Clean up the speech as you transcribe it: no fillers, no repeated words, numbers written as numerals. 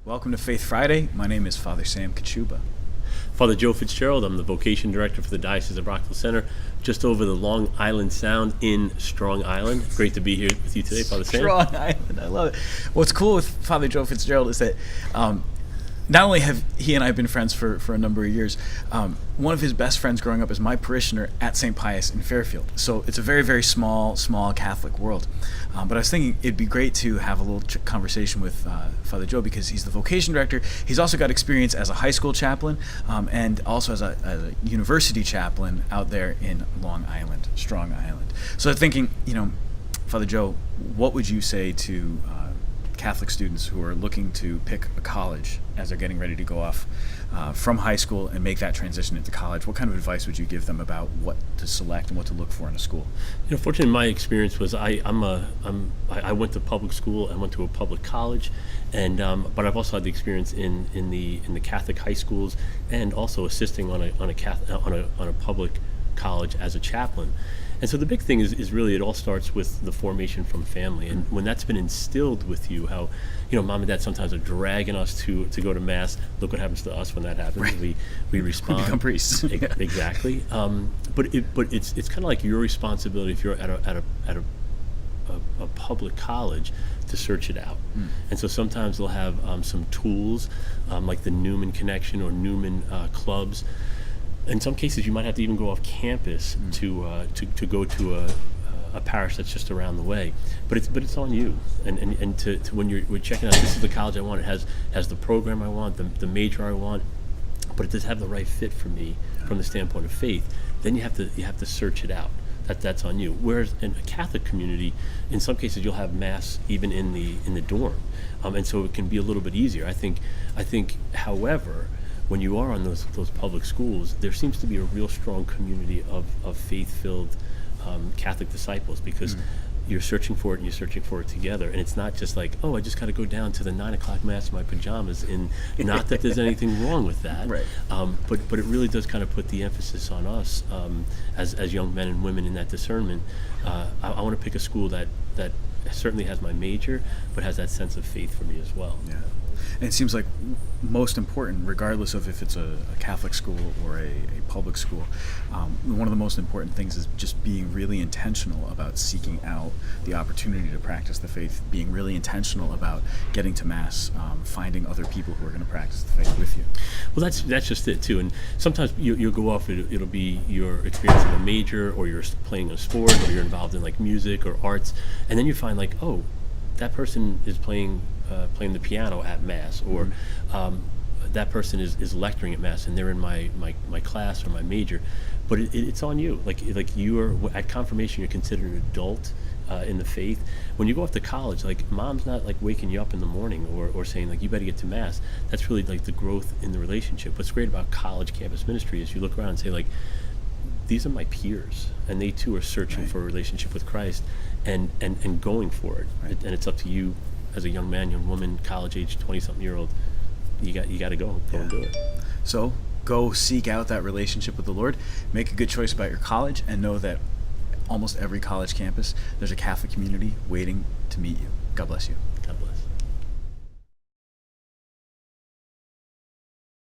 Welcome to Faith Friday. My name is Father Sam Kachuba. Father Joe Fitzgerald. I'm the vocation director for the Diocese of Rockville Center, just over the Long Island Sound in Strong Island. Great to be here with you today, Father Sam. Strong Island, I love it. What's cool with Father Joe Fitzgerald is that not only have he and I been friends for a number of years, one of his best friends growing up is my parishioner at St. Pius in Fairfield. So it's a very, very small Catholic world. But I was thinking it'd be great to have a little conversation with Father Joe because he's the vocation director. He's also got experience as a high school chaplain and also as a university chaplain out there in Long Island, Strong Island. So I'm thinking, Father Joe, what would you say to Catholic students who are looking to pick a college as they're getting ready to go off from high school and make that transition into college? What kind of advice would you give them about what to select and what to look for in a school? Fortunately, my experience was I went to public school and went to a public college, and but I've also had the experience in the Catholic high schools and also assisting on a public college as a chaplain. And so the big thing is really it all starts with the formation from family. And when that's been instilled with you, how, mom and dad sometimes are dragging us to go to mass. Look what happens to us when that happens. Right. We respond. We become priests. Exactly. But it's kind of like your responsibility if you're at a public college to search it out. And so sometimes they'll have some tools like the Newman Connection or Newman clubs. In some cases, you might have to even go off campus to go to a parish that's just around the way. But it's on you. And to when we're checking out, this is the college I want. It has the program I want, the major I want. But it does have the right fit for me from the standpoint of faith. Then you have to search it out. That's on you. Whereas in a Catholic community, in some cases you'll have mass even in the dorm, and so it can be a little bit easier. I think, however, when you are on those public schools, there seems to be a real strong community of faith-filled Catholic disciples because you're searching for it and you're searching for it together. And it's not just like, I just got to go down to the 9 o'clock mass in my pajamas. And not that there's anything wrong with that, right. But it really does kind of put the emphasis on us as young men and women in that discernment. I want to pick a school that certainly has my major, but has that sense of faith for me as well. Yeah. And it seems like most important, regardless of if it's a Catholic school or a public school, one of the most important things is just being really intentional about seeking out the opportunity to practice the faith, being really intentional about getting to Mass, finding other people who are going to practice the faith with you. Well, that's just it, too. And sometimes you'll go off, it'll be your experience in a major, or you're playing a sport, or you're involved in like music or arts, and then you find like, that person is playing the piano at Mass, or that person is lecturing at Mass, and they're in my class or my major. But it's on you. Like you are at confirmation, you're considered an adult in the faith. When you go off to college, like mom's not like waking you up in the morning or saying like you better get to Mass. That's really like the growth in the relationship. What's great about college campus ministry is you look around and say like, these are my peers, and they too are searching for a relationship with Christ and going for it. Right. And it's up to you as a young man, young woman, college age, 20-something-year-old. You got to go and do it. So go seek out that relationship with the Lord. Make a good choice about your college, and know that almost every college campus, there's a Catholic community waiting to meet you. God bless you.